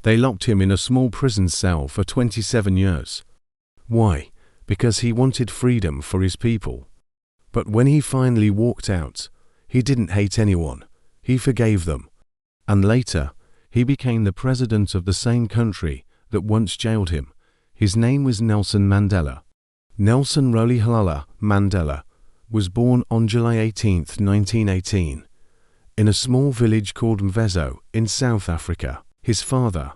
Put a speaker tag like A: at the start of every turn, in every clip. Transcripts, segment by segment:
A: They locked him in a small prison cell for 27 years. Why? Because he wanted freedom for his people. But when he finally walked out, he didn't hate anyone. He forgave them. And later, he became the president of the same country that once jailed him. His name was Nelson Mandela. Nelson Rolihlahla Mandela was born on July 18, 1918, in a small village called Mvezo in South Africa. His father,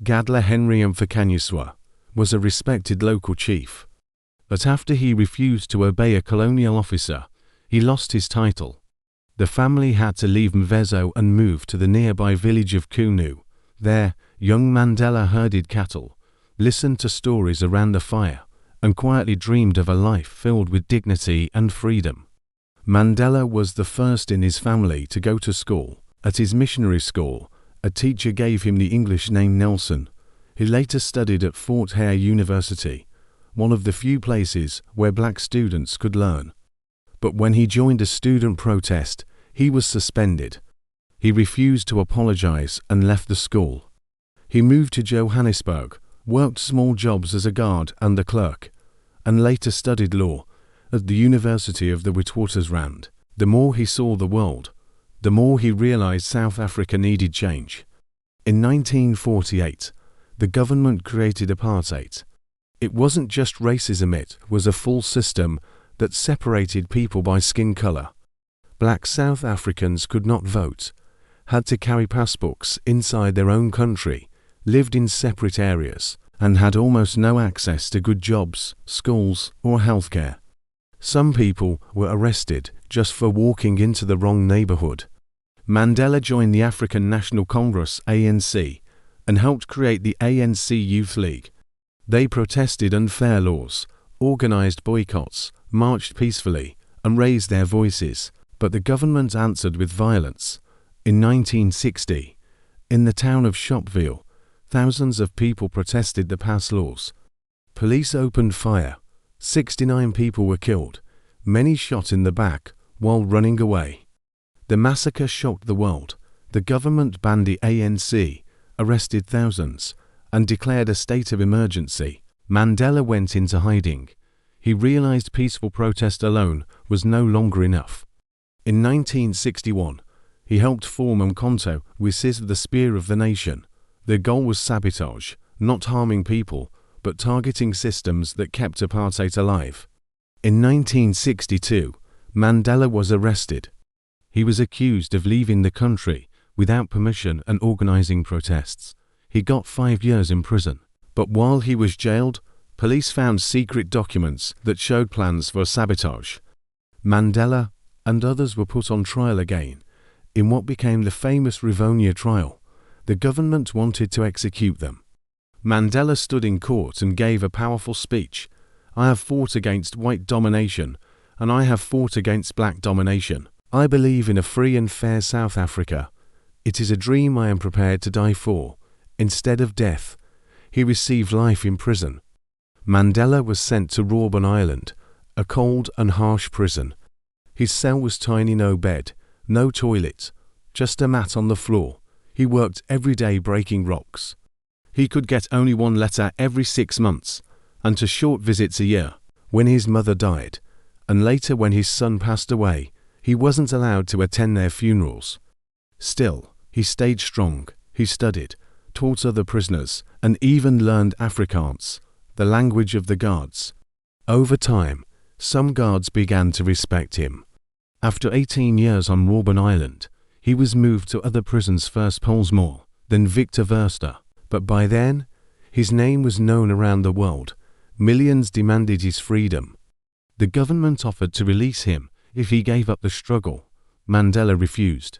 A: Gadla Henry Mfakanyiswa, was a respected local chief. But after he refused to obey a colonial officer, he lost his title. The family had to leave Mvezo and move to the nearby village of Kunu. There, young Mandela herded cattle, listened to stories around the fire, and quietly dreamed of a life filled with dignity and freedom. Mandela was the first in his family to go to school. At his missionary school, a teacher gave him the English name Nelson. He later studied at Fort Hare University, one of the few places where black students could learn. But when he joined a student protest, he was suspended. He refused to apologize and left the school. He moved to Johannesburg, worked small jobs as a guard and a clerk, and later studied law at the University of the Witwatersrand. The more he saw the world, the more he realized South Africa needed change. In 1948, the government created apartheid. It wasn't just racism, it was a full system that separated people by skin color. Black South Africans could not vote, had to carry passbooks inside their own country, lived in separate areas, and had almost no access to good jobs, schools, or healthcare. Some people were arrested just for walking into the wrong neighborhood. Mandela joined the African National Congress (ANC) and helped create the ANC Youth League. They protested unfair laws, organized boycotts, marched peacefully, and raised their voices, but the government answered with violence. In 1960, in the town of Sharpeville, thousands of people protested the passed laws. Police opened fire. 69 people were killed, many shot in the back while running away. The massacre shocked the world. The government banned the ANC, arrested thousands, and declared a state of emergency. Mandela went into hiding. He realized peaceful protest alone was no longer enough. In 1961, he helped form Umkhonto we Sizwe, the Spear of the Nation. Their goal was sabotage, not harming people, but targeting systems that kept apartheid alive. In 1962, Mandela was arrested. He was accused of leaving the country without permission and organizing protests. He got 5 years in prison. But while he was jailed, police found secret documents that showed plans for sabotage. Mandela and others were put on trial again. In what became the famous Rivonia trial, the government wanted to execute them. Mandela stood in court and gave a powerful speech. "I have fought against white domination, and I have fought against black domination. I believe in a free and fair South Africa. It is a dream I am prepared to die for." Instead of death, he received life in prison. Mandela was sent to Robben Island, a cold and harsh prison. His cell was tiny, no bed, no toilet, just a mat on the floor. He worked every day breaking rocks. He could get only one letter every 6 months, and to short visits a year. When his mother died, and later when his son passed away, he wasn't allowed to attend their funerals. Still, he stayed strong. He studied, taught other prisoners, and even learned Afrikaans, the language of the guards. Over time, some guards began to respect him. After 18 years on Robben Island, he was moved to other prisons, first Pollsmoor, then Victor Verster. But by then, his name was known around the world. Millions demanded his freedom. The government offered to release him if he gave up the struggle. Mandela refused.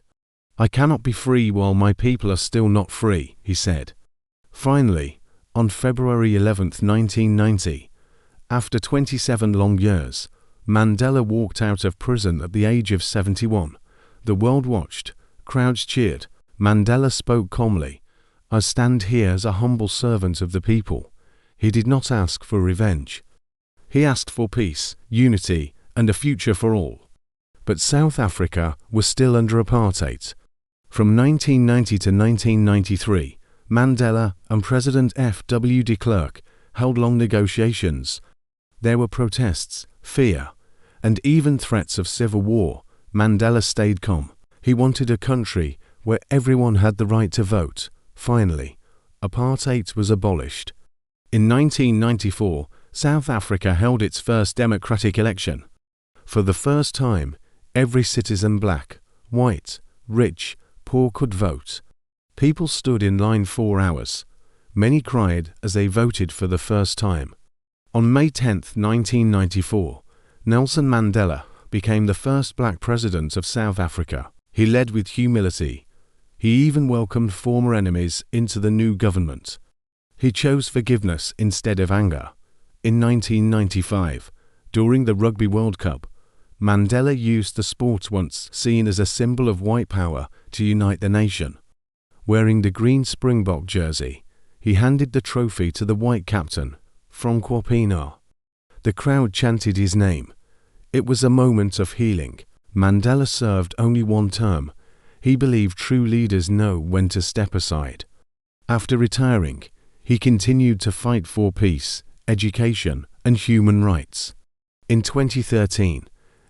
A: "I cannot be free while my people are still not free," he said. Finally, on February 11, 1990, after 27 long years, Mandela walked out of prison at the age of 71. The world watched, crowds cheered. Mandela spoke calmly. "I stand here as a humble servant of the people." He did not ask for revenge. He asked for peace, unity, and a future for all. But South Africa was still under apartheid. From 1990 to 1993, Mandela and President F.W. de Klerk held long negotiations. There were protests, fear, and even threats of civil war. Mandela stayed calm. He wanted a country where everyone had the right to vote. Finally, apartheid was abolished. In 1994, South Africa held its first democratic election. For the first time, every citizen, black, white, rich, poor, could vote. People stood in line 4 hours. Many cried as they voted for the first time. On May 10, 1994, Nelson Mandela became the first black president of South Africa. He led with humility. He even welcomed former enemies into the new government. He chose forgiveness instead of anger. In 1995, during the Rugby World Cup, Mandela used the sport once seen as a symbol of white power to unite the nation. Wearing the green Springbok jersey, he handed the trophy to the white captain, from Kwapina. The crowd chanted his name. It was a moment of healing. Mandela served only 1 term. He believed true leaders know when to step aside. After retiring, he continued to fight for peace, education, and human rights. In 2013,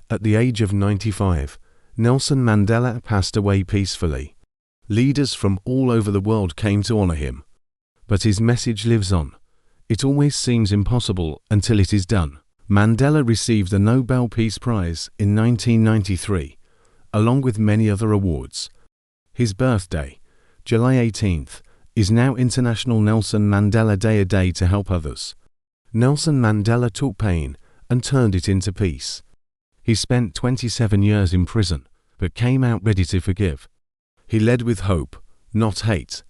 A: at the age of 95, Nelson Mandela passed away peacefully. Leaders from all over the world came to honor him. But his message lives on. It always seems impossible until it is done. Mandela received the Nobel Peace Prize in 1993, along with many other awards. His birthday, July 18th, is now International Nelson Mandela Day, a day to help others. Nelson Mandela took pain and turned it into peace. He spent 27 years in prison, but came out ready to forgive. He led with hope, not hate.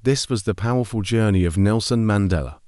A: This was the powerful journey of Nelson Mandela.